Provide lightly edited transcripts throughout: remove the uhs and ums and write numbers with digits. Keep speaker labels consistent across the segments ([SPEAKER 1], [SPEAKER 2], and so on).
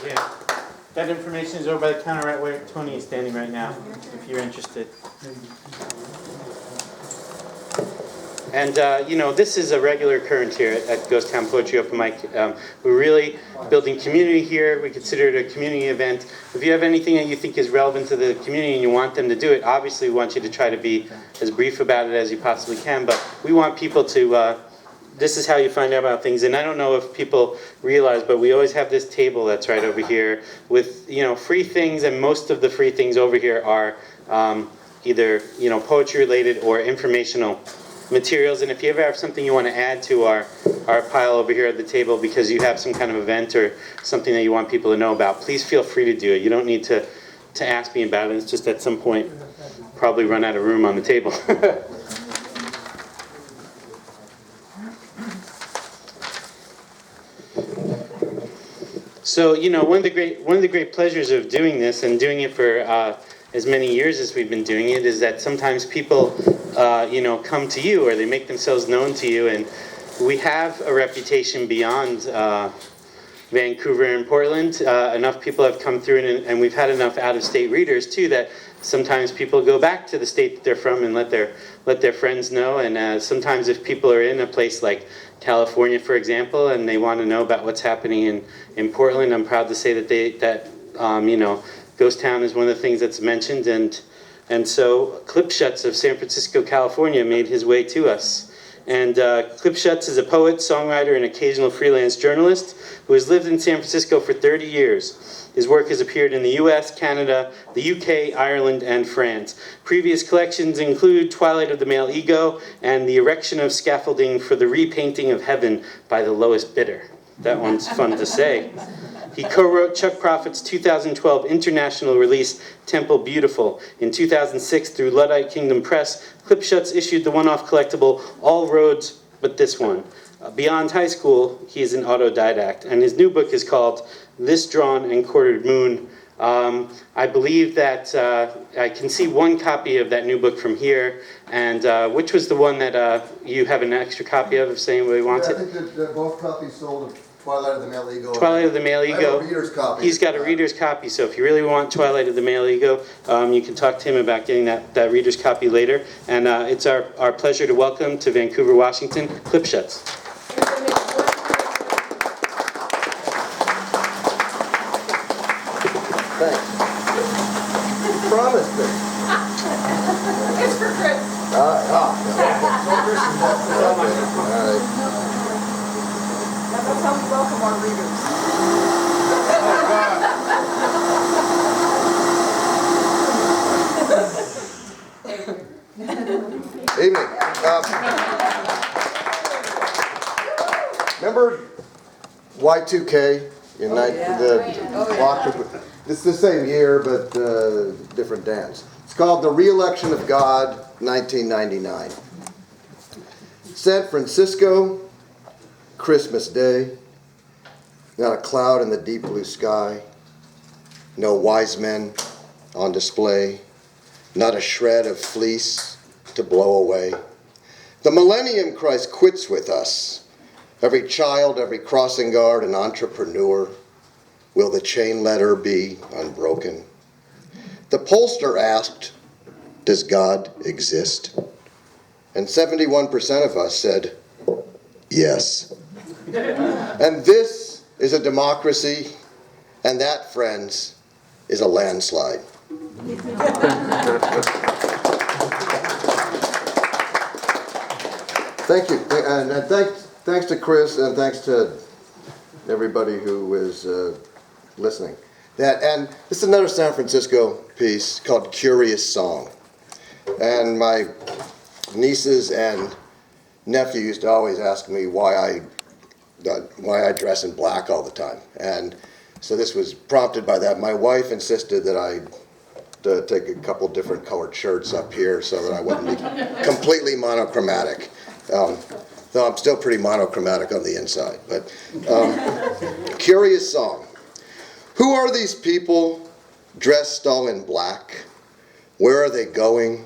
[SPEAKER 1] Yeah. That information is over by the counter right where Tony is standing right now, if you're interested. And, this is a regular occurrence here at Ghost Town Poetry Open Mic. We're really building community here. We consider it a community event. If you have anything that you think is relevant to the community and you want them to do it, obviously we want you to try to be as brief about it as you possibly can. But we want people to, this is how you find out about things. And I don't know if people realize, but we always have this table that's right over here with, free things. And most of the free things over here are either, poetry related or informational materials. And if you ever have something you want to add to our pile over here at the table because you have some kind of event or something that you want people to know about, please feel free to do it. You don't need to ask me about it. It's just at some point probably run out of room on the table. So, one of the great pleasures of doing this and doing it for as many years as we've been doing it is that sometimes people, come to you or they make themselves known to you, and we have a reputation beyond Vancouver and Portland. Enough people have come through, and we've had enough out-of-state readers too that sometimes people go back to the state that they're from and let their friends know. And sometimes if people are in a place like California, for example, and they want to know about what's happening in Portland, I'm proud to say that Ghost Town is one of the things that's mentioned, and so Klipschutz of San Francisco, California, made his way to us. And Klipschutz is a poet, songwriter, and occasional freelance journalist who has lived in San Francisco for 30 years. His work has appeared in the US, Canada, the UK, Ireland, and France. Previous collections include Twilight of the Male Ego and The Erection of Scaffolding for the Repainting of Heaven by the Lowest Bidder. That one's fun to say. He co-wrote Chuck Prophet's 2012 international release, Temple Beautiful. In 2006, through Luddite Kingdom Press, Klipschutz issued the one-off collectible, All Roads But This One. Beyond high school, he is an autodidact, and his new book is called This Drawn and Quartered Moon. I believe that I can see one copy of that new book from here, and which was the one that you have an extra copy of if anybody wants it?
[SPEAKER 2] I think that both copies sold Twilight of the Male Ego.
[SPEAKER 1] Twilight of the Male Ego.
[SPEAKER 2] I have a reader's copy.
[SPEAKER 1] He's got a reader's copy, so if you really want Twilight of the Male Ego, you can talk to him about getting that reader's copy later. And it's our pleasure to welcome to Vancouver, Washington, Klipschutz.
[SPEAKER 2] Thanks. Promised me.
[SPEAKER 3] It's for Chris.
[SPEAKER 2] All right.
[SPEAKER 3] That's how we welcome our readers.
[SPEAKER 2] Evening. Remember Y2K? It's the same year, but different dance. It's called The Re-Election of God, 1999. San Francisco, Christmas Day. Not a cloud in the deep blue sky. No wise men on display. Not a shred of fleece to blow away. The Millennium Christ quits with us. Every child, every crossing guard, an entrepreneur. Will the chain letter be unbroken? The pollster asked, does God exist? And 71% of us said, yes. And this is a democracy, and that, friends, is a landslide. Thank you, and thanks to Chris, and thanks to everybody who is listening. And this is another San Francisco piece called Curious Song. And my nieces and nephew used to always ask me why I dress in black all the time. And so this was prompted by that. My wife insisted that I take a couple different colored shirts up here so that I wouldn't be completely monochromatic. Though I'm still pretty monochromatic on the inside. But Curious Song. Who are these people dressed all in black? Where are they going,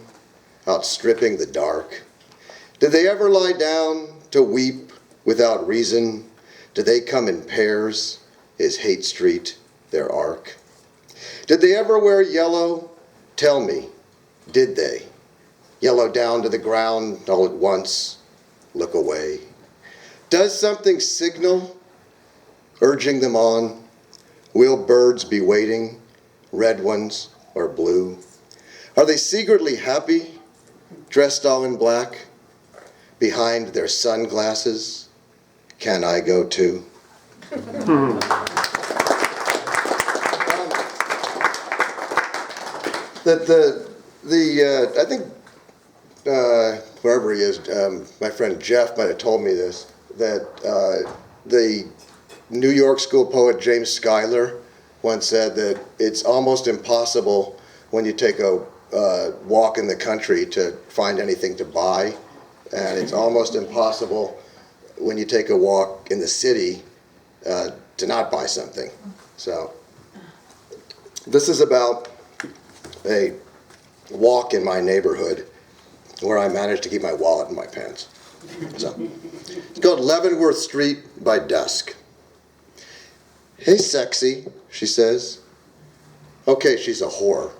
[SPEAKER 2] outstripping the dark? Did they ever lie down to weep without reason? Do they come in pairs? Is Hate Street their ark? Did they ever wear yellow? Tell me, did they? Yellow down to the ground all at once, look away. Does something signal, urging them on? Will birds be waiting, red ones or blue? Are they secretly happy, dressed all in black? Behind their sunglasses, can I go too? I think wherever he is, my friend Jeff might have told me this, that the New York school poet James Schuyler once said that it's almost impossible when you take a walk in the country to find anything to buy, and it's almost impossible when you take a walk in the city to not buy something. So this is about a walk in my neighborhood where I managed to keep my wallet in my pants. So it's called Leavenworth Street by dusk. Hey, sexy, she says. Okay, she's a whore.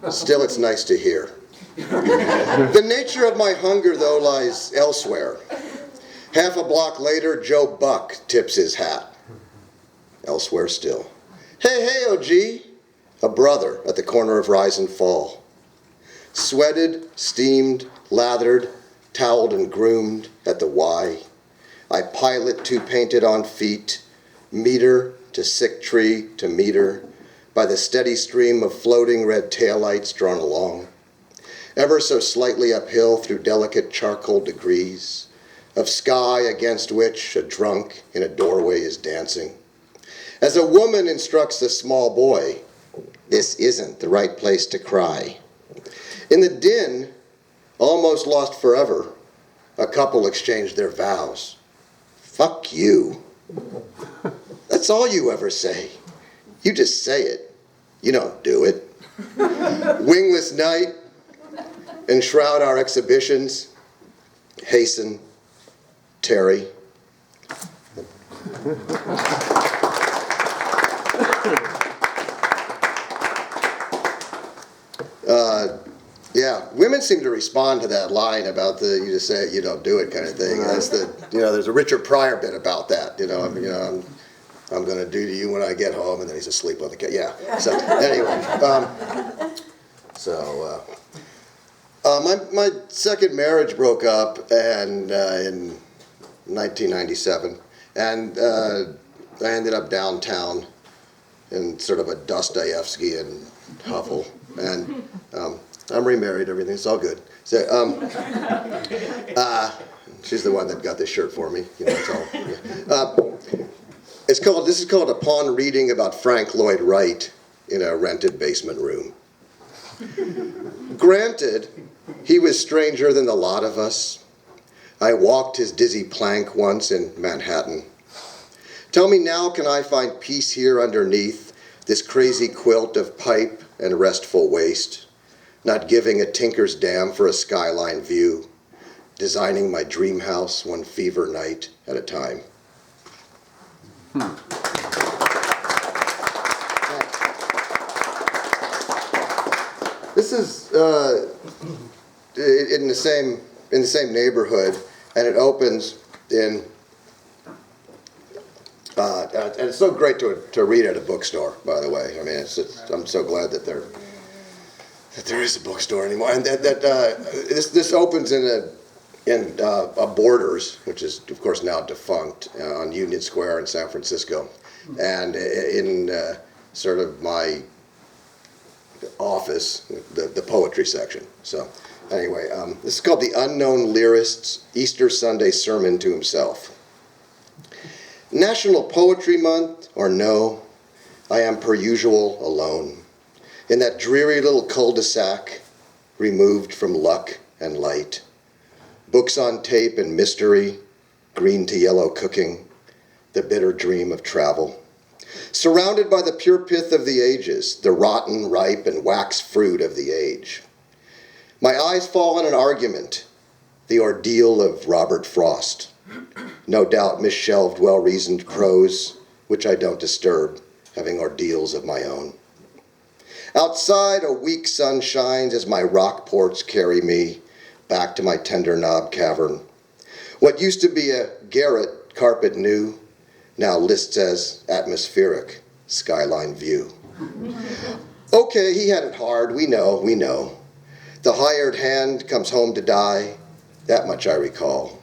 [SPEAKER 2] Still, it's nice to hear. The nature of my hunger, though, lies elsewhere. Half a block later, Joe Buck tips his hat. Elsewhere still. Hey, OG, a brother at the corner of Rise and Fall. Sweated, steamed, lathered, toweled and groomed at the Y. I pilot two painted on feet, meter to sick tree to meter, by the steady stream of floating red taillights drawn along, ever so slightly uphill through delicate charcoal degrees, of sky against which a drunk in a doorway is dancing. As a woman instructs a small boy, this isn't the right place to cry. In the din, almost lost forever, a couple exchanged their vows. Fuck you. That's all you ever say. You just say it. You don't do it. Wingless night, enshroud our exhibitions. Hasten, Terry. Yeah, women seem to respond to that line about the you just say it, you don't do it kind of thing. That's the, there's a Richard Pryor bit about that. I'm going to do to you when I get home, and then he's asleep on the couch. Yeah. So anyway, my second marriage broke up and in 1997, and I ended up downtown in sort of a Dostoevskian hovel, and I'm remarried. Everything's all good. So she's the one that got this shirt for me. It's all. Yeah. This is called Upon Reading About Frank Lloyd Wright in a Rented Basement Room. Granted, he was stranger than the lot of us. I walked his dizzy plank once in Manhattan. Tell me now, can I find peace here underneath this crazy quilt of pipe and restful waste, not giving a tinker's damn for a skyline view, designing my dream house one fever night at a time. This is in the same neighborhood, and it opens in. And it's so great to read at a bookstore. By the way, I mean, I'm so glad that there is a bookstore anymore, and this opens in a Borders, which is of course now defunct, on Union Square in San Francisco, and in sort of my office, the poetry section. So anyway, this is called The Unknown Lyrist's Easter Sunday Sermon to Himself. National Poetry Month or no, I am per usual alone in that dreary little cul-de-sac, removed from luck and light. Books on tape and mystery, green to yellow cooking, the bitter dream of travel. Surrounded by the pure pith of the ages, the rotten, ripe, and wax fruit of the age. My eyes fall on an argument, the ordeal of Robert Frost. No doubt misshelved well-reasoned prose, which I don't disturb, having ordeals of my own. Outside, a weak sun shines as my rock ports carry me back to my tender knob cavern. What used to be a garret carpet new now lists as atmospheric skyline view. Okay, he had it hard, we know. The hired hand comes home to die, that much I recall.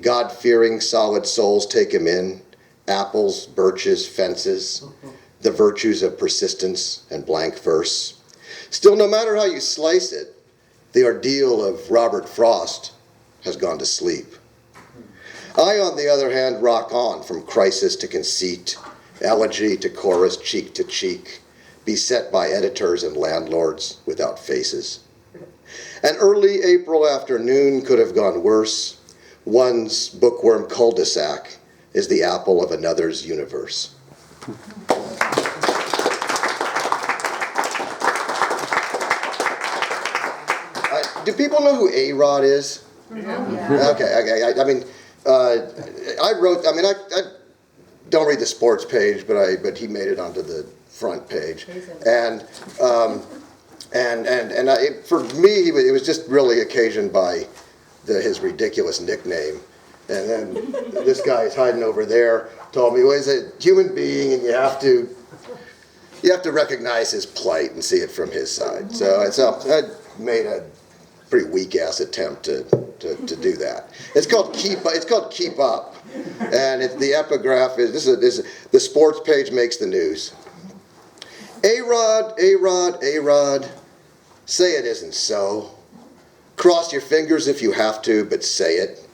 [SPEAKER 2] God-fearing solid souls take him in, apples, birches, fences, the virtues of persistence and blank verse. Still, no matter how you slice it, the ordeal of Robert Frost has gone to sleep. I, on the other hand, rock on from crisis to conceit, elegy to chorus, cheek to cheek, beset by editors and landlords without faces. An early April afternoon could have gone worse. One's bookworm cul-de-sac is the apple of another's universe. Do people know who A-Rod is? Yeah. Okay. I don't read the sports page, but he made it onto the front page, and for me, it was just really occasioned by his ridiculous nickname. And then this guy is hiding over there told me, well, he's a human being, and you have to recognize his plight and see it from his side. So I made a pretty weak-ass attempt to do that. It's called Keep Up, and the epigraph is the sports page makes the news. A-Rod, A-Rod, A-Rod, say it isn't so. Cross your fingers if you have to, but say it.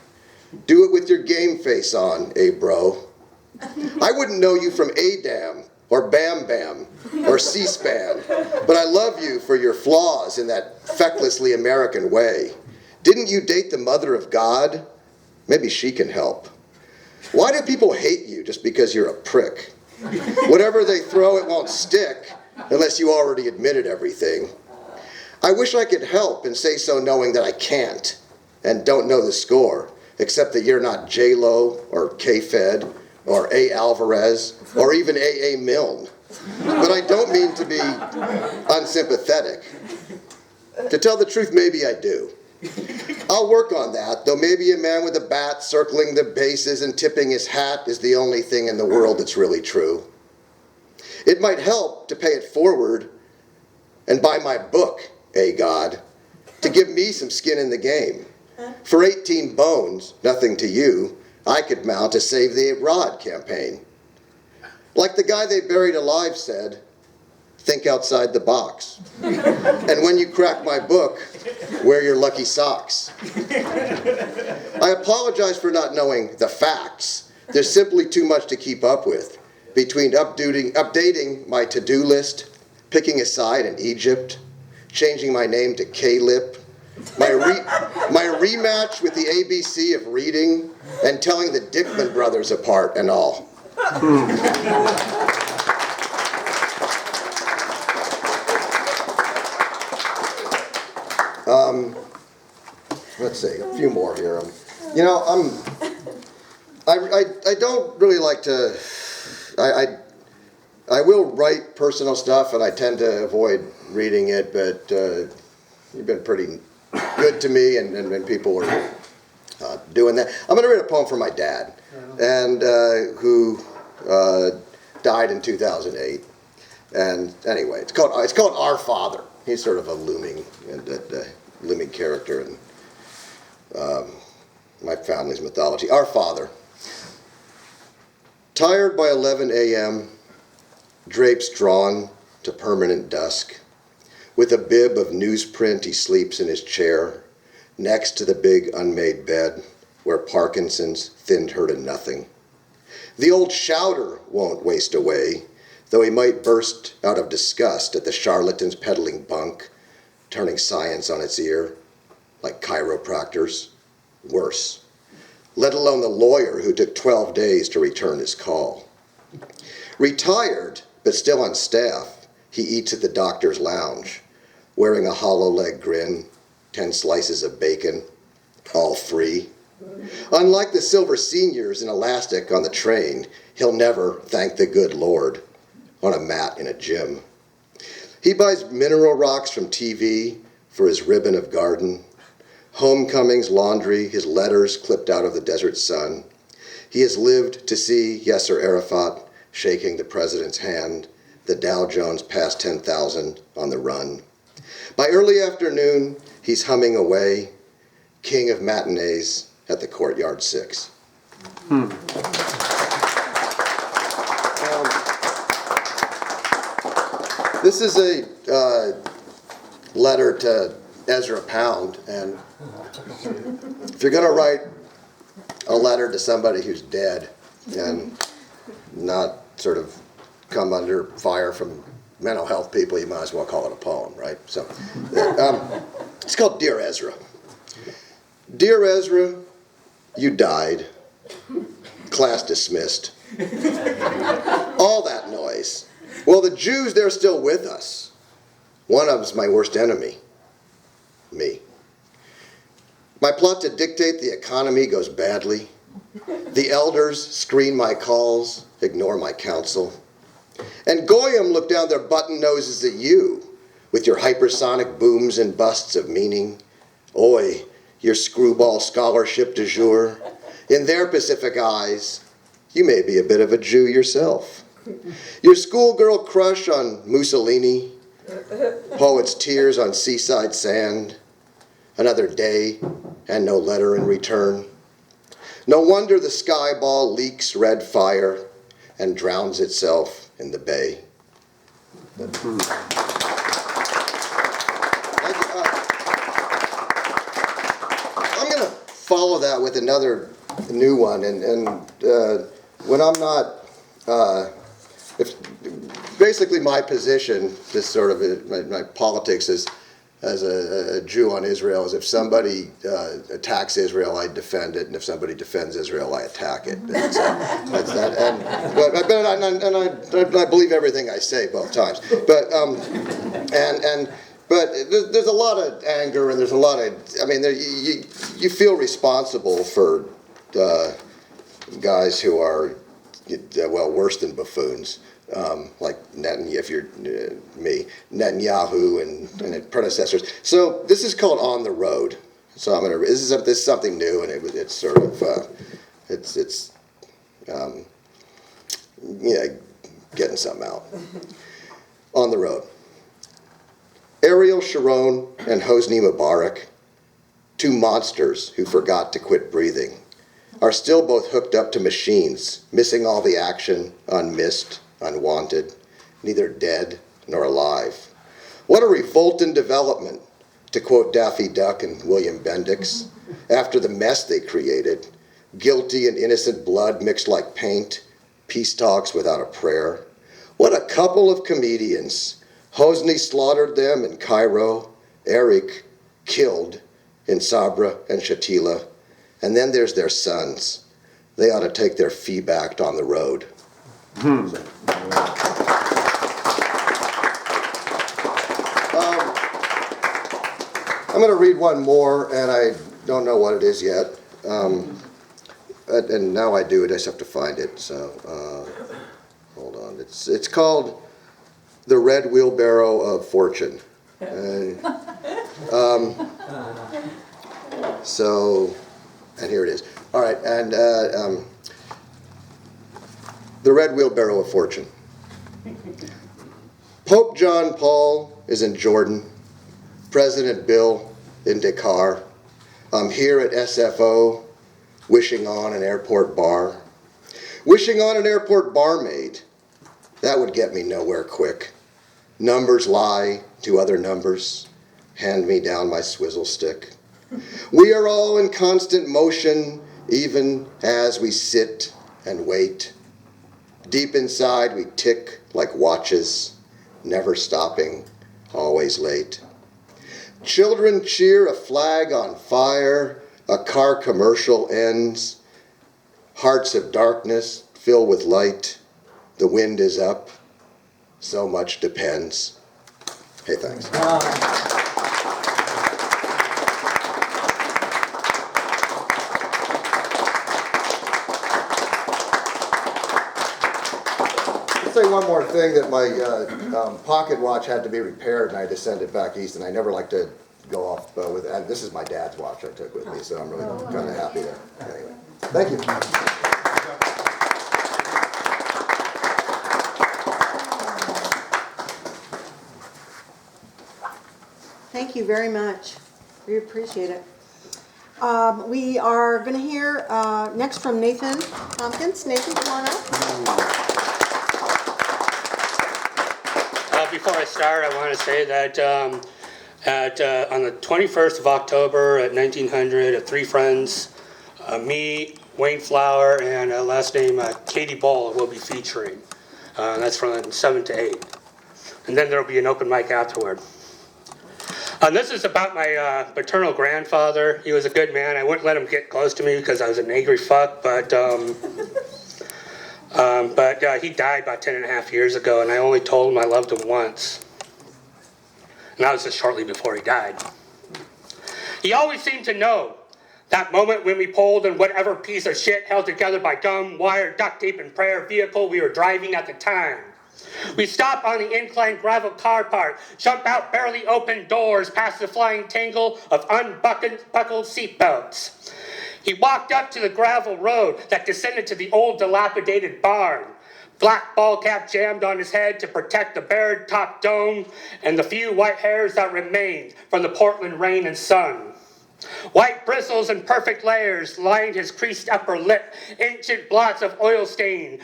[SPEAKER 2] Do it with your game face on, bro. I wouldn't know you from A-Dam or Bam Bam or C-SPAN, but I love you for your flaws in that fecklessly American way. Didn't you date the mother of God? Maybe she can help. Why do people hate you just because you're a prick? Whatever they throw, it won't stick unless you already admitted everything. I wish I could help and say so knowing that I can't and don't know the score, except that you're not J-Lo or K-Fed or A. Alvarez or even A.A. Milne. But I don't mean to be unsympathetic. To tell the truth, maybe I do. I'll work on that, though maybe a man with a bat circling the bases and tipping his hat is the only thing in the world that's really true. It might help to pay it forward and buy my book, God, to give me some skin in the game. For 18 bones, nothing to you, I could mount a Save the Rod campaign. Like the guy they buried alive said, think outside the box. And when you crack my book, wear your lucky socks. I apologize for not knowing the facts. There's simply too much to keep up with. Between updating my to-do list, picking a side in Egypt, changing my name to K-Lip, my rematch with the ABC of reading, and telling the Dickman brothers apart and all. Let's see, a few more here. I don't really like to. I will write personal stuff, and I tend to avoid reading it. But you've been pretty good to me, and people are doing that. I'm going to read a poem from my dad, and who died in 2008. And anyway, it's called Our Father. He's sort of a looming character in my family's mythology. Our Father. Tired by 11 a.m., drapes drawn to permanent dusk. With a bib of newsprint, he sleeps in his chair, next to the big unmade bed where Parkinson's thinned her to nothing. The old shouter won't waste away, though he might burst out of disgust at the charlatans peddling bunk, turning science on its ear, like chiropractors. Worse. Let alone the lawyer who took 12 days to return his call. Retired, but still on staff, he eats at the doctor's lounge, wearing a hollow leg grin, 10 slices of bacon, all free. Unlike the silver seniors in elastic on the train, he'll never thank the good Lord. on a mat in a gym. He buys mineral rocks from TV for his ribbon of garden, homecomings, laundry, his letters clipped out of the desert sun. He has lived to see Yasser Arafat shaking the president's hand, the Dow Jones past 10,000 on the run. By early afternoon, he's humming away, king of matinees at the Courtyard Six. This is a letter to Ezra Pound, and if you're going to write a letter to somebody who's dead and not sort of come under fire from mental health people, you might as well call it a poem, right? So it's called Dear Ezra. Dear Ezra, you died. Class dismissed. All that noise. Well, the Jews, they're still with us. One of them's my worst enemy. Me. My plot to dictate the economy goes badly. The elders screen my calls, ignore my counsel. And Goyim look down their button noses at you with your hypersonic booms and busts of meaning. Oi, your screwball scholarship du jour. In their Pacific eyes, you may be a bit of a Jew yourself. Your schoolgirl crush on Mussolini, poet's tears on seaside sand, another day and no letter in return. No wonder the sky ball leaks red fire and drowns itself in the bay. I'm going to follow that with another new one, and when I'm not, basically my position, this sort of my politics is, as a Jew on Israel, is if somebody attacks Israel, I defend it, and if somebody defends Israel, I attack it. That's that. And I believe everything I say both times. But there's a lot of anger, and there's a lot of, I mean, you feel responsible for guys who are, well, worse than buffoons. Like Netanyahu, if you're me, Netanyahu and predecessors. So this is called On the Road. So I'm gonna. This is something new, and it's sort of getting something out. On the Road. Ariel Sharon and Hosni Mubarak, two monsters who forgot to quit breathing, are still both hooked up to machines, missing all the action, unmissed, unwanted, neither dead nor alive. What a revolting development, to quote Daffy Duck and William Bendix, after the mess they created, guilty and innocent blood mixed like paint, peace talks without a prayer. What a couple of comedians. Hosni slaughtered them in Cairo, Eric killed in Sabra and Shatila, and then there's their sons. They ought to take their feedback on the road. I'm going to read one more, and I don't know what it is yet. And now I do, I just have to find it. So hold on. It's called The Red Wheelbarrow of Fortune. And here it is. All right, and The Red Wheelbarrow of Fortune. Pope John Paul is in Jordan. President Bill in Dakar. I'm here at SFO, wishing on an airport bar. Wishing on an airport barmaid. That would get me nowhere quick. Numbers lie to other numbers. Hand me down my swizzle stick. We are all in constant motion, even as we sit and wait. Deep inside we tick like watches, never stopping, always late. Children cheer, a flag on fire, a car commercial ends. Hearts of darkness fill with light. The wind is up. So much depends. Hey, thanks. say one more thing, that my pocket watch had to be repaired, and I had to send it back east, and I never like to go off with it. And this is my dad's watch I took with me, so I'm really kind of happy there. Anyway, thank you.
[SPEAKER 3] Thank you very much. We appreciate it. We are going to hear next from Nathan Tompkins. Nathan, come on up.
[SPEAKER 4] Before I start, I want to say that on the 21st of October at 1900, three friends, me, Wayne Flower, and last name Katie Ball will be featuring. That's from 7 to 8. And then there will be an open mic afterward. This is about my paternal grandfather. He was a good man. I wouldn't let him get close to me because I was an angry fuck, but he died about 10 and a half years ago, and I only told him I loved him once. And that was just shortly before he died. He always seemed to know that moment when we pulled in whatever piece of shit held together by gum, wire, duct tape, and prayer vehicle we were driving at the time. We stop on the inclined gravel car park, jump out barely open doors past the flying tangle of unbuckled seatbelts. He walked up to the gravel road that descended to the old dilapidated barn. Black ball cap jammed on his head to protect the bared top dome and the few white hairs that remained from the Portland rain and sun. White bristles in perfect layers lined his creased upper lip, ancient blots of oil stain,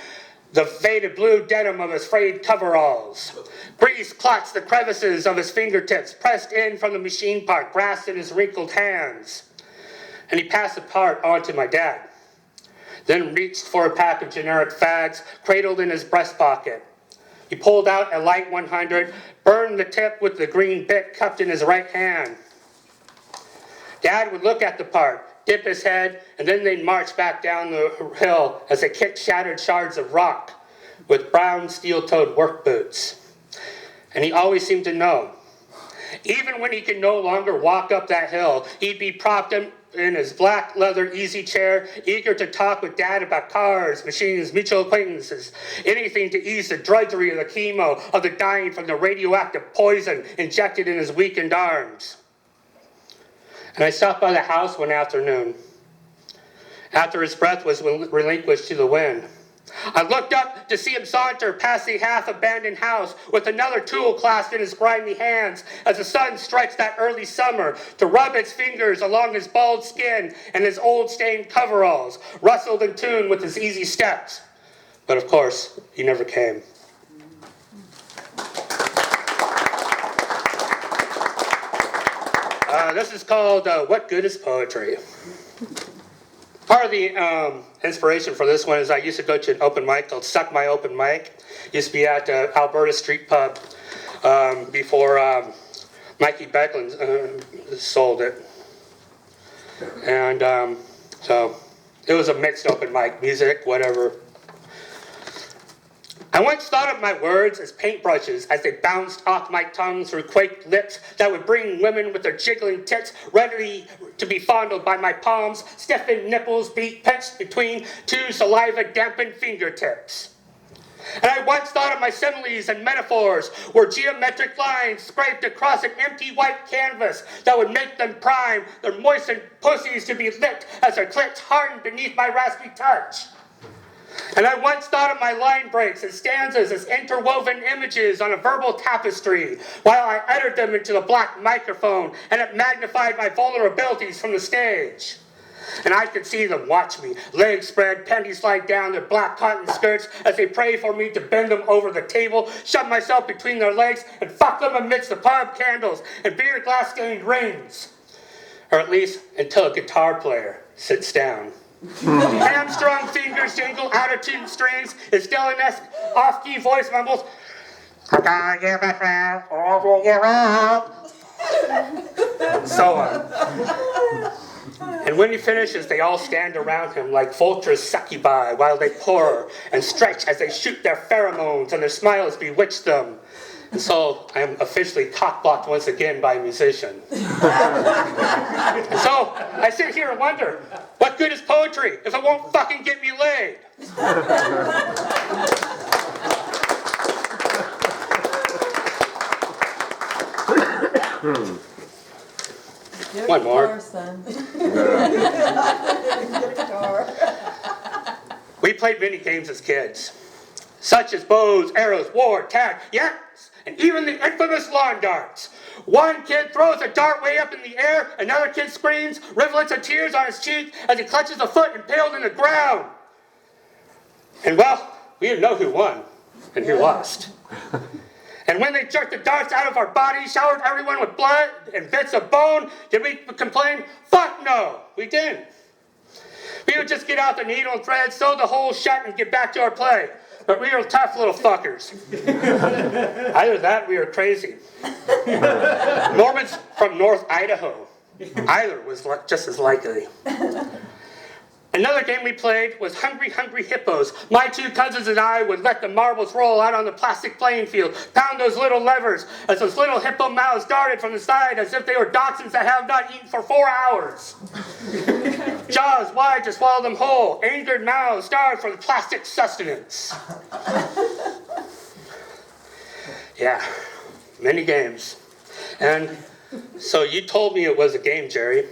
[SPEAKER 4] the faded blue denim of his frayed coveralls. Grease clots the crevices of his fingertips, pressed in from the machine part, grasped in his wrinkled hands. And he passed the part on to my dad. Then reached for a pack of generic fags, cradled in his breast pocket. He pulled out a light 100, burned the tip with the green bit cupped in his right hand. Dad would look at the part, dip his head, and then they'd march back down the hill as they kicked shattered shards of rock with brown steel-toed work boots. And he always seemed to know. Even when he could no longer walk up that hill, he'd be propped in his black leather easy chair, eager to talk with Dad about cars, machines, mutual acquaintances, anything to ease the drudgery of the chemo, of the dying from the radioactive poison injected in his weakened arms. And I stopped by the house one afternoon, after his breath was relinquished to the wind. I looked up to see him saunter past the half-abandoned house with another tool clasped in his grimy hands as the sun stretched that early summer to rub its fingers along his bald skin and his old stained coveralls, rustled in tune with his easy steps. But of course, he never came. This is called What Good is Poetry? Part of the inspiration for this one is I used to go to an open mic called Suck My Open Mic. It used to be at Alberta Street Pub before Mikey Becklin sold it. And so it was a mixed open mic, music, whatever. I once thought of my words as paintbrushes as they bounced off my tongue through quaked lips that would bring women with their jiggling tits ready to be fondled by my palms, stiffened nipples pinched between two saliva-dampened fingertips. And I once thought of my similes and metaphors were geometric lines scraped across an empty white canvas that would make them prime their moistened pussies to be licked as their clits hardened beneath my raspy touch. And I once thought of my line breaks and stanzas as interwoven images on a verbal tapestry, while I uttered them into the black microphone, and it magnified my vulnerabilities from the stage. And I could see them watch me, legs spread, panties slide down their black cotton skirts as they pray for me to bend them over the table, shove myself between their legs, and fuck them amidst the pub candles and beer glass-stained rings. Or at least until a guitar player sits down. Hamstrung fingers jingle out-of-tune strings. His Dylan-esque off-key voice mumbles, I gotta get my friend, or I will get up. So on. And when he finishes, they all stand around him like vultures succubi while they purr and stretch as they shoot their pheromones and their smiles bewitch them. And so I am officially cock-blocked once again by a musician. And so I sit here and wonder, what good is poetry if it won't fucking get me laid?
[SPEAKER 5] Get a
[SPEAKER 4] One more.
[SPEAKER 5] guitar, son. Get a guitar.
[SPEAKER 4] We played many games as kids, such as bows, arrows, war, tag, yes, and even the infamous lawn darts. One kid throws a dart way up in the air, another kid screams, rivulets of tears on his cheek as he clutches a foot impaled in the ground. And well, we didn't know who won and who lost. And when they jerked the darts out of our bodies, showered everyone with blood and bits of bone, did we complain? Fuck no, we didn't. We would just get out the needle and thread, sew the hole shut, and get back to our play. But we were tough little fuckers. Either that, we were crazy. Mormons from North Idaho. Either was just as likely. Another game we played was Hungry Hungry Hippos. My two cousins and I would let the marbles roll out on the plastic playing field, pound those little levers as those little hippo mouths darted from the side as if they were dachshunds that have not eaten for 4 hours. Jaws wide to swallow them whole, angered mouths starved for the plastic sustenance. Yeah, many games. And so you told me it was a game, Jerry.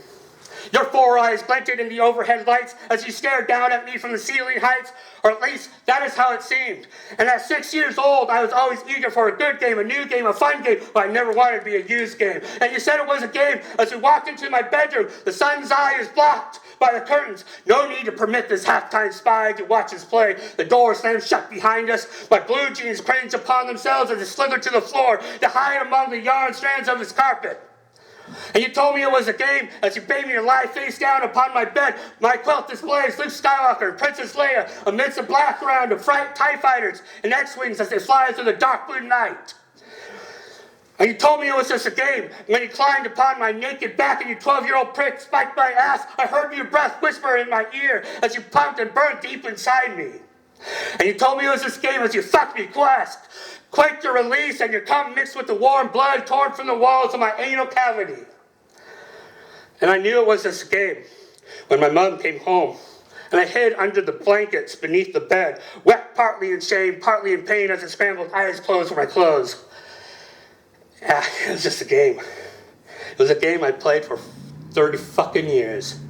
[SPEAKER 4] Your 4 eyes glinted in the overhead lights as you stared down at me from the ceiling heights, or at least that is how it seemed. And at 6 years old, I was always eager for a good game, a new game, a fun game, but I never wanted to be a used game. And you said it was a game as we walked into my bedroom. The sun's eye is blocked by the curtains. No need to permit this halftime spy to watch us play. The door slammed shut behind us. My blue jeans cringed upon themselves as they slithered to the floor to hide among the yarn strands of his carpet. And you told me it was a game as you bade me to lie face down upon my bed. My quilt displays Luke Skywalker and Princess Leia amidst a background of TIE fighters and X-Wings as they fly through the dark blue night. And you told me it was just a game. When you climbed upon my naked back and you 12-year-old prick spiked my ass, I heard your breath whisper in my ear as you pumped and burned deep inside me. And you told me it was this game as you fucked me quick to release, and your cum mixed with the warm blood torn from the walls of my anal cavity. And I knew it was this game when my mom came home, and I hid under the blankets beneath the bed, wet partly in shame, partly in pain as I scrambled eyes closed for my clothes. Yeah, it was just a game. It was a game I played for 30 fucking years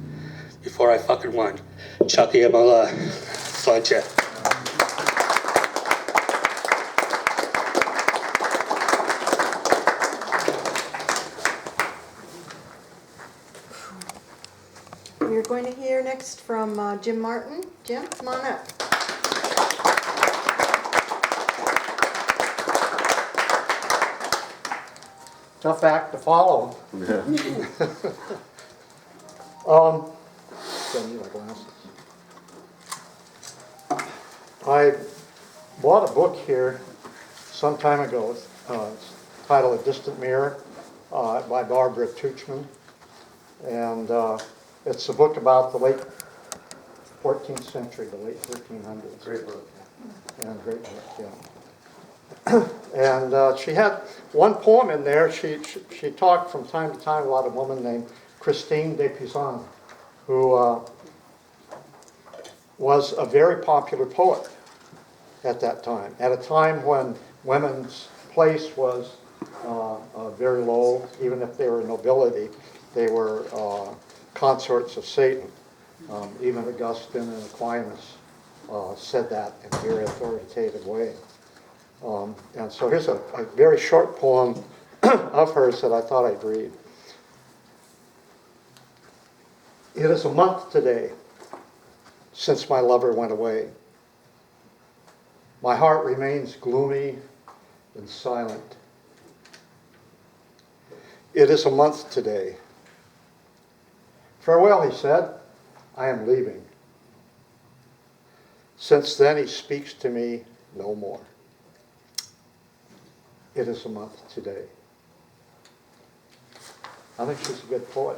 [SPEAKER 4] before I fucking won. Chucky Amala, Slancha.
[SPEAKER 3] We're going to hear next from Jim Martin. Jim, come on up.
[SPEAKER 6] Tough act to follow.
[SPEAKER 7] Yeah.
[SPEAKER 6] Don't need my glasses. I bought a book here some time ago. It's titled A Distant Mirror by Barbara Tuchman. And it's a book about the late 14th century, the late 1300s.
[SPEAKER 7] Great book.
[SPEAKER 6] And great book, yeah. And she had one poem in there. She talked from time to time about a woman named Christine de Pizan, who was a very popular poet at that time, at a time when women's place was very low. Even if they were nobility, they were consorts of Satan. Even Augustine and Aquinas said that in a very authoritative way. And so here's a very short poem of hers that I thought I'd read. It is a month today since my lover went away. My heart remains gloomy and silent. It is a month today. Farewell, he said, I am leaving. Since then he speaks to me no more. It is a month today. I think she's a good poet.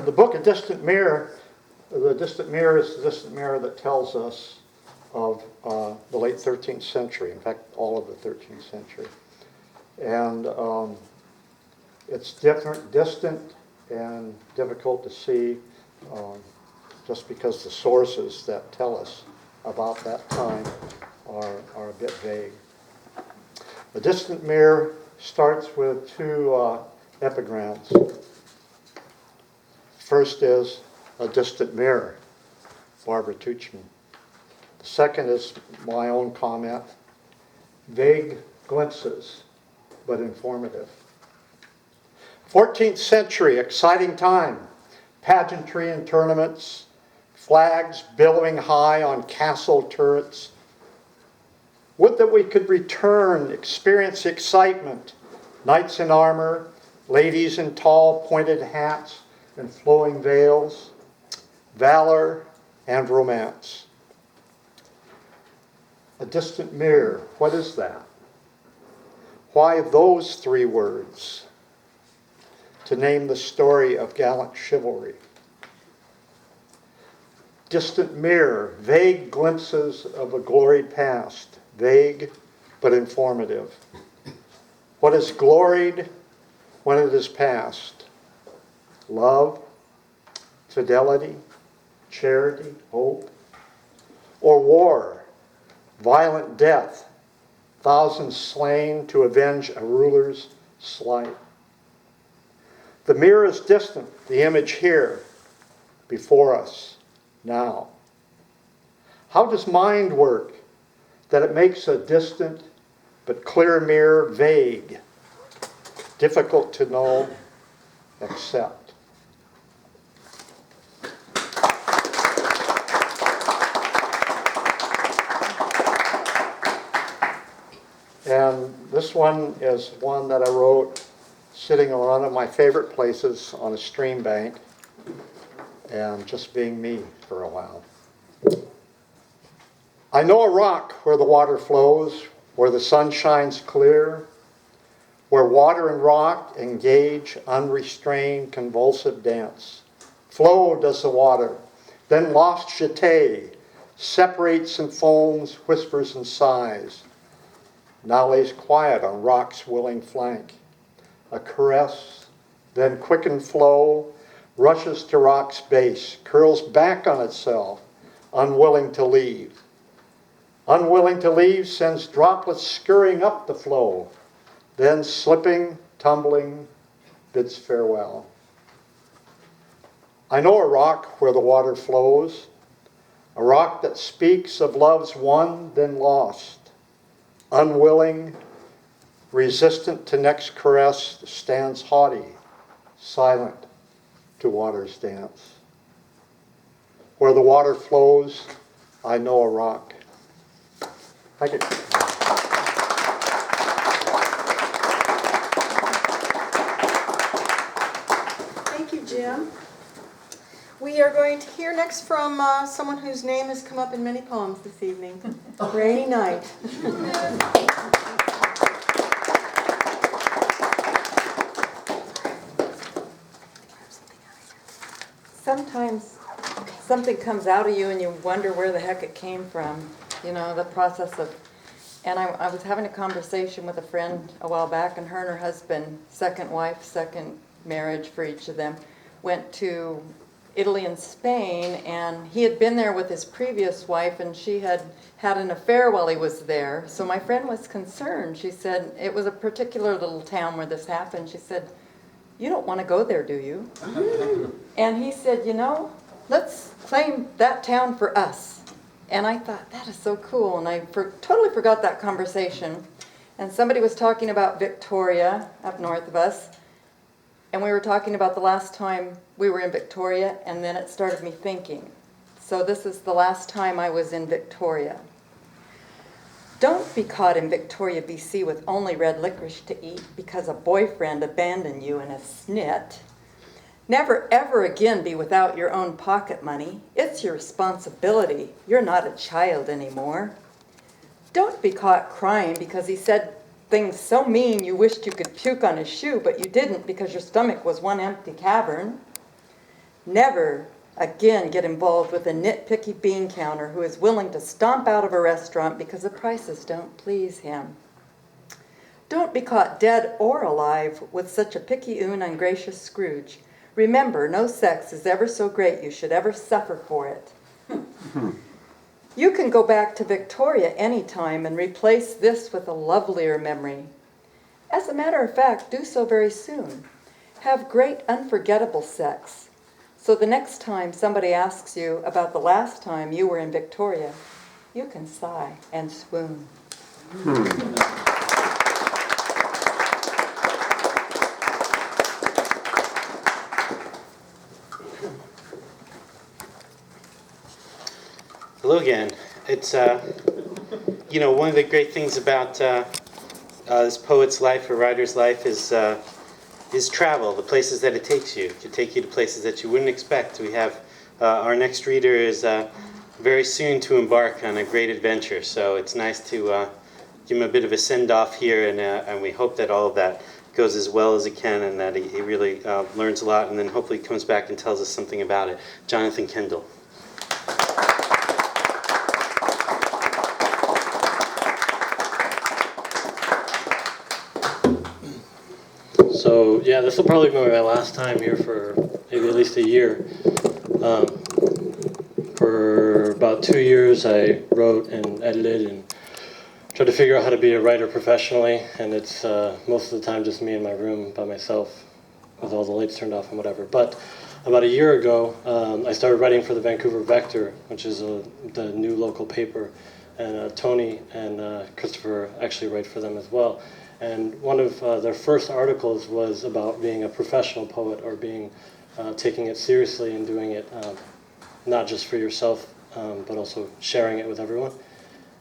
[SPEAKER 6] The book A Distant Mirror, the distant mirror is the distant mirror that tells us of the late 13th century, in fact, all of the 13th century. And it's distant and difficult to see just because the sources that tell us about that time are a bit vague. A distant mirror starts with two epigrams. First is a distant mirror, Barbara Tuchman. The second is my own comment, vague glimpses, but informative. 14th century, exciting time. Pageantry and tournaments, flags billowing high on castle turrets. Would that we could return, experience the excitement. Knights in armor, ladies in tall pointed hats and flowing veils, valor and romance. A distant mirror, what is that? Why those three words to name the story of gallant chivalry? Distant mirror, vague glimpses of a gloried past, vague but informative. What is gloried when it is past? Love, fidelity, charity, hope, or war, violent death, thousands slain to avenge a ruler's slight. The mirror is distant, the image here, before us, now. How does mind work that it makes a distant but clear mirror vague, difficult to know, accept? And this one is one that I wrote sitting on one of my favorite places on a stream bank and just being me for a while. I know a rock where the water flows, where the sun shines clear, where water and rock engage unrestrained convulsive dance. Flow does the water, then lost jetée, separates and foams, whispers and sighs. Now lays quiet on rock's willing flank. A caress, then quickened flow, rushes to rock's base, curls back on itself, unwilling to leave. Unwilling to leave, sends droplets scurrying up the flow, then slipping, tumbling, bids farewell. I know a rock where the water flows, a rock that speaks of loves won then lost. Unwilling, resistant to next caress, stands haughty, silent to water's dance. Where the water flows, I know a rock. Thank you.
[SPEAKER 3] Thank you, Jim. We are going to hear next from someone whose name has come up in many poems this evening, Rainy Night.
[SPEAKER 5] Sometimes something comes out of you and you wonder where the heck it came from. You know, the process of... And I was having a conversation with a friend a while back, and her and her husband, second wife, second marriage for each of them, went to Italy and Spain, and he had been there with his previous wife, and she had had an affair while he was there. So my friend was concerned. She said, it was a particular little town where this happened. She said, "You don't want to go there, do you?" And he said, "You know, let's claim that town for us." And I thought, that is so cool. And I totally forgot that conversation. And somebody was talking about Victoria up north of us. And we were talking about the last time we were in Victoria, and then it started me thinking. So this is the last time I was in Victoria. Don't be caught in Victoria, BC with only red licorice to eat because a boyfriend abandoned you in a snit. Never ever again be without your own pocket money. It's your responsibility. You're not a child anymore. Don't be caught crying because he said things so mean you wished you could puke on his shoe, but you didn't because your stomach was one empty cavern. Never again get involved with a nitpicky bean counter who is willing to stomp out of a restaurant because the prices don't please him. Don't be caught dead or alive with such a picayune, ungracious Scrooge. Remember, no sex is ever so great you should ever suffer for it. You can go back to Victoria anytime and replace this with a lovelier memory. As a matter of fact, do so very soon. Have great unforgettable sex. So the next time somebody asks you about the last time you were in Victoria, you can sigh and swoon.
[SPEAKER 1] Hello again. It's, you know, one of the great things about this poet's life or writer's life is travel, the places that it takes you. It can take you to places that you wouldn't expect. We have, our next reader is very soon to embark on a great adventure, so it's nice to give him a bit of a send-off here, and we hope that all of that goes as well as it can, and that he really learns a lot, and then hopefully comes back and tells us something about it. Jonathan Kendall.
[SPEAKER 7] So yeah, this will probably be my last time here for maybe at least a year. For about 2 years, I wrote and edited and tried to figure out how to be a writer professionally, and it's most of the time just me in my room by myself with all the lights turned off and whatever. But about a year ago, I started writing for the Vancouver Vector, which is the new local paper, and Tony and Christopher actually write for them as well. And one of their first articles was about being a professional poet, or being taking it seriously and doing it not just for yourself, but also sharing it with everyone.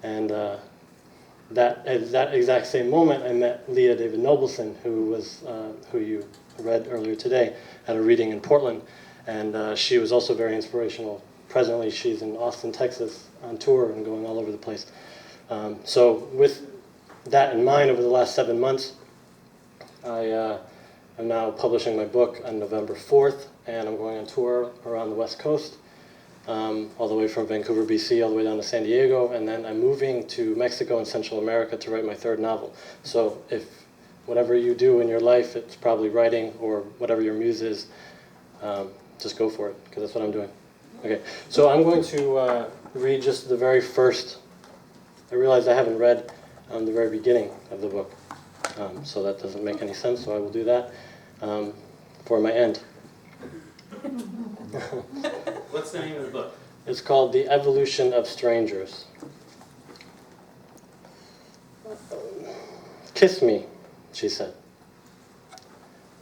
[SPEAKER 7] And at that exact same moment, I met Leah David Nobleson, who you read earlier today at a reading in Portland, and she was also very inspirational. Presently, she's in Austin, Texas, on tour and going all over the place. So with that in mind, over the last 7 months, I am now publishing my book on November 4th, and I'm going on tour around the West Coast, all the way from Vancouver, BC, all the way down to San Diego, and then I'm moving to Mexico and Central America to write my third novel. So if whatever you do in your life, it's probably writing, or whatever your muse is, just go for it, because that's what I'm doing. Okay, so I'm going to read just the very first. I realize I haven't read the very beginning of the book, so that doesn't make any sense, so I will do that for my end.
[SPEAKER 1] What's the name of the book?
[SPEAKER 7] It's called The Evolution of Strangers. "Kiss me," she said.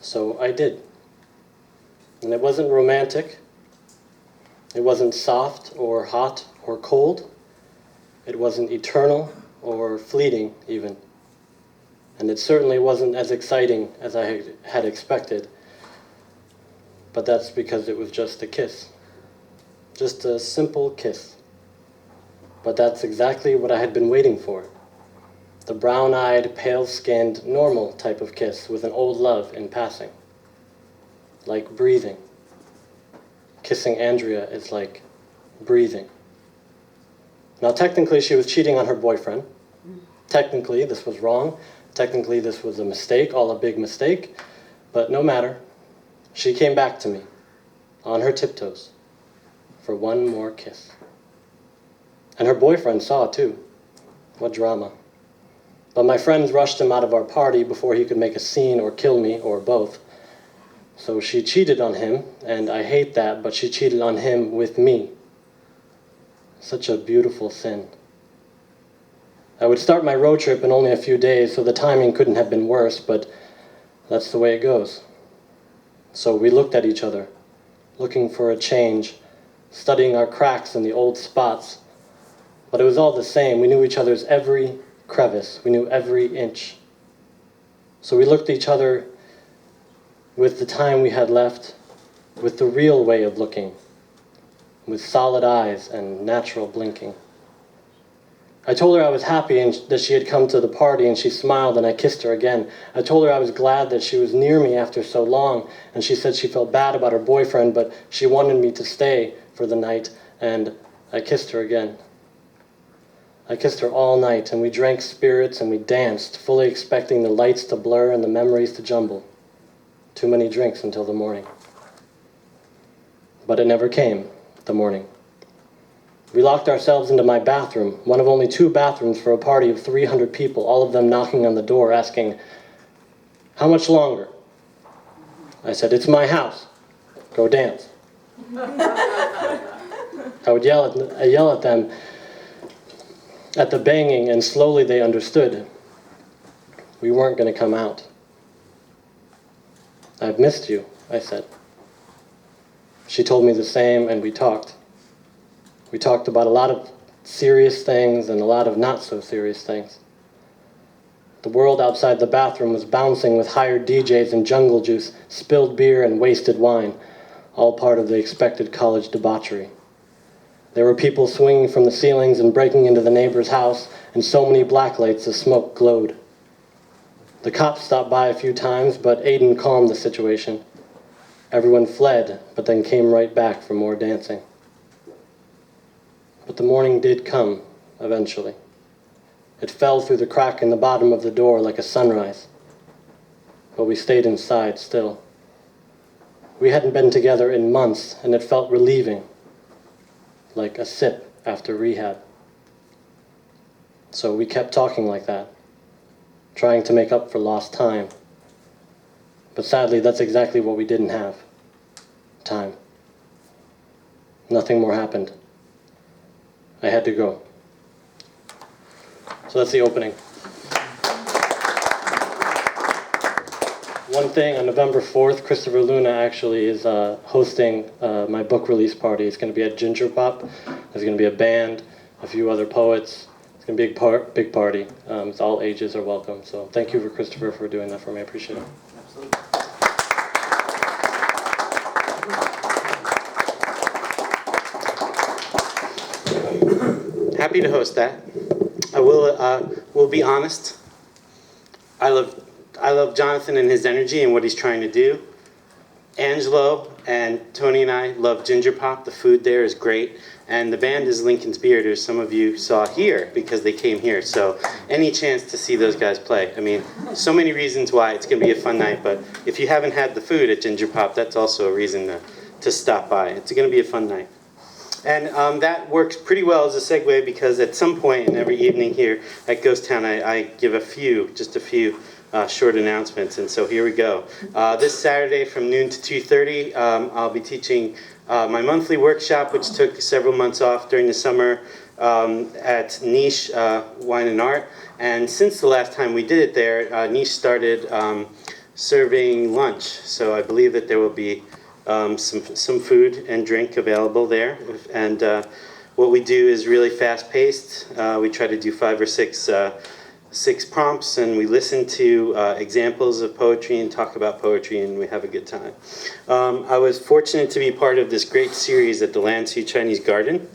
[SPEAKER 7] So I did. And it wasn't romantic. It wasn't soft or hot or cold. It wasn't eternal or fleeting even. And it certainly wasn't as exciting as I had expected. But that's because it was just a kiss. Just a simple kiss. But that's exactly what I had been waiting for. The brown-eyed, pale-skinned, normal type of kiss with an old love in passing. Like breathing. Kissing Andrea is like breathing. Now, technically, she was cheating on her boyfriend. Technically, this was wrong. Technically, this was a mistake, all a big mistake. But no matter. She came back to me, on her tiptoes, for one more kiss. And her boyfriend saw it too. What drama. But my friends rushed him out of our party before he could make a scene or kill me, or both. So she cheated on him, and I hate that, but she cheated on him with me. Such a beautiful sin. I would start my road trip in only a few days, so the timing couldn't have been worse, but that's the way it goes. So we looked at each other, looking for a change, studying our cracks and the old spots. But it was all the same. We knew each other's every crevice. We knew every inch. So we looked at each other with the time we had left, with the real way of looking, with solid eyes and natural blinking. I told her I was happy and that she had come to the party, and she smiled, and I kissed her again. I told her I was glad that she was near me after so long, and she said she felt bad about her boyfriend, but she wanted me to stay for the night, and I kissed her again. I kissed her all night, and we drank spirits and we danced, fully expecting the lights to blur and the memories to jumble. Too many drinks until the morning. But it never came, the morning. We locked ourselves into my bathroom, one of only 2 bathrooms for a party of 300 people, all of them knocking on the door asking, "How much longer?" I said, "It's my house. Go dance." I would yell at them at the banging, and slowly they understood. We weren't going to come out. "I've missed you," I said. She told me the same, and we talked. We talked about a lot of serious things and a lot of not so serious things. The world outside the bathroom was bouncing with hired DJs and jungle juice, spilled beer and wasted wine, all part of the expected college debauchery. There were people swinging from the ceilings and breaking into the neighbor's house, and so many blacklights the smoke glowed. The cops stopped by a few times, but Aiden calmed the situation. Everyone fled, but then came right back for more dancing. But the morning did come, eventually. It fell through the crack in the bottom of the door like a sunrise. But we stayed inside still. We hadn't been together in months, and it felt relieving, like a sip after rehab. So we kept talking like that, trying to make up for lost time. But sadly, that's exactly what we didn't have. Time. Nothing more happened. I had to go. So that's the opening. One thing, on November 4th, Christopher Luna actually is hosting my book release party. It's going to be at Ginger Pop. There's going to be a band, a few other poets. It's going to be a big party. It's all ages are welcome. So thank you for Christopher for doing that for me. I appreciate it.
[SPEAKER 1] Happy to host that. I will be honest. I love Jonathan and his energy and what he's trying to do. Angelo and Tony and I love Ginger Pop. The food there is great. And the band is Lincoln's Beard, who some of you saw here because they came here. So any chance to see those guys play. I mean, so many reasons why it's going to be a fun night. But if you haven't had the food at Ginger Pop, that's also a reason to stop by. It's going to be a fun night. And that works pretty well as a segue because at some point in every evening here at Ghost Town, I give just a few short announcements. And so here we go. This Saturday from noon to 2:30, I'll be teaching my monthly workshop, which took several months off during the summer at Niche Wine and Art. And since the last time we did it there, Niche started serving lunch. So I believe that there will be some food and drink available there, and what we do is really fast-paced. We try to do 5 or 6 prompts, and we listen to examples of poetry and talk about poetry, and we have a good time. I was fortunate to be part of this great series at the Lansu Chinese Garden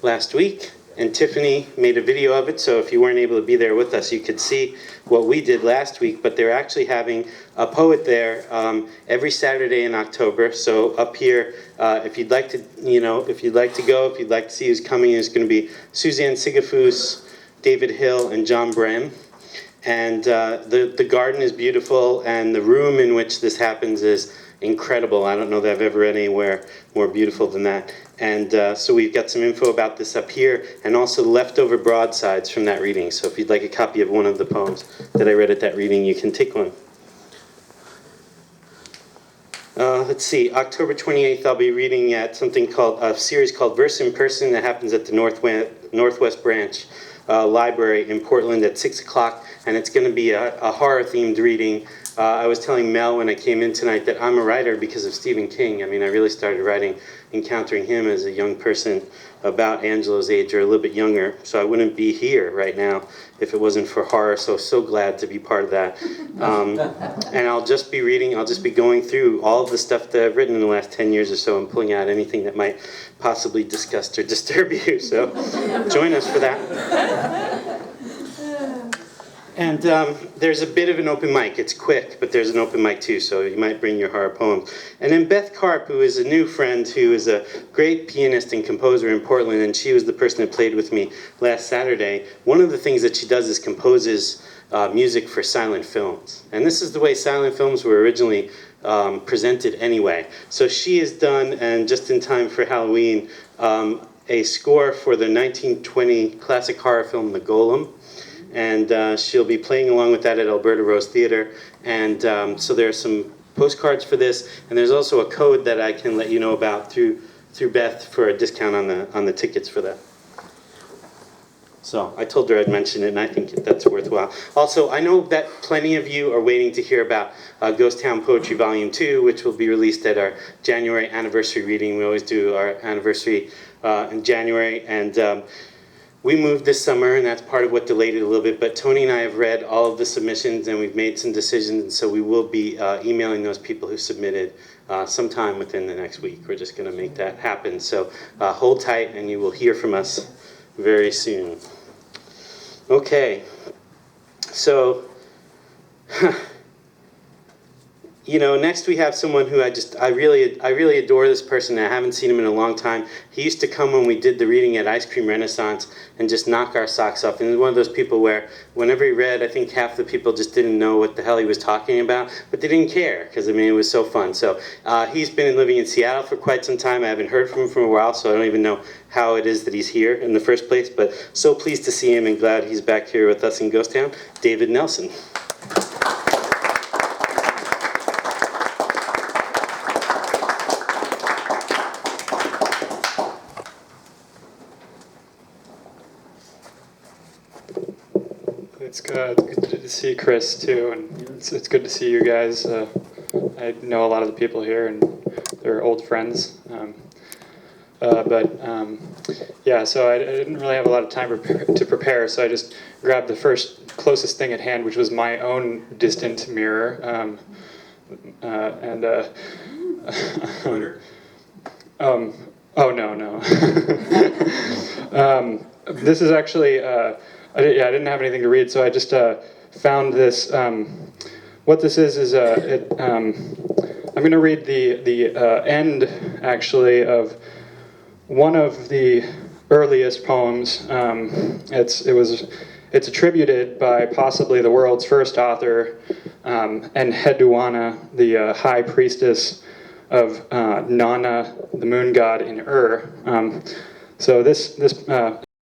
[SPEAKER 1] last week. And Tiffany made a video of it, so if you weren't able to be there with us, you could see what we did last week. But they're actually having a poet there every Saturday in October. So up here, if you'd like to, if you'd like to go, if you'd like to see who's coming, there's going to be Suzanne Sigafus, David Hill, and John Brehm. And the garden is beautiful, and the room in which this happens is incredible. I don't know that I've ever read anywhere more beautiful than that. And so we've got some info about this up here, and also leftover broadsides from that reading. So if you'd like a copy of one of the poems that I read at that reading, you can take one. Let's see, October 28th, I'll be reading at a series called Verse in Person that happens at the Northwest Branch Library in Portland at 6 o'clock, and it's going to be a horror-themed reading. I was telling Mel when I came in tonight that I'm a writer because of Stephen King. I mean, I really started writing, encountering him as a young person about Angelo's age or a little bit younger, so I wouldn't be here right now if it wasn't for horror, so glad to be part of that. And I'll just be going through all of the stuff that I've written in the last 10 years or so and pulling out anything that might possibly disgust or disturb you, so join us for that. And there's a bit of an open mic. It's quick, but there's an open mic too, so you might bring your horror poems. And then Beth Karp, who is a new friend, who is a great pianist and composer in Portland, and she was the person that played with me last Saturday. One of the things that she does is composes music for silent films. And this is the way silent films were originally presented anyway. So she has done, and just in time for Halloween, a score for the 1920 classic horror film The Golem. And she'll be playing along with that at Alberta Rose Theatre. And so there are some postcards for this, and there's also a code that I can let you know about through Beth for a discount on the tickets for that. So I told her I'd mention it, and I think that's worthwhile. Also, I know that plenty of you are waiting to hear about Ghost Town Poetry Volume 2, which will be released at our January anniversary reading. We always do our anniversary in January, and we moved this summer, and that's part of what delayed it a little bit. But Tony and I have read all of the submissions, and we've made some decisions, and so we will be emailing those people who submitted sometime within the next week. We're just going to make that happen. So hold tight, and you will hear from us very soon. Okay, so you know, next we have someone who I really adore this person. I haven't seen him in a long time. He used to come when we did the reading at Ice Cream Renaissance and just knock our socks off. And he's one of those people where whenever he read, I think half the people just didn't know what the hell he was talking about, but they didn't care because, I mean, it was so fun. So he's been living in Seattle for quite some time. I haven't heard from him for a while, so I don't even know how it is that he's here in the first place, but so pleased to see him and glad he's back here with us in Ghost Town. David Nelson.
[SPEAKER 8] It's good to see Chris too, and it's good to see you guys. I know a lot of the people here, and they're old friends. Yeah, so I didn't really have a lot of time to prepare, so I just grabbed the first closest thing at hand, which was my own distant mirror. Oh no. This is actually. I didn't have anything to read, so I just found this. What this is I'm going to read the end, actually, of one of the earliest poems. It's attributed by possibly the world's first author, Enheduanna, the high priestess of Nana, the moon god in Ur. So this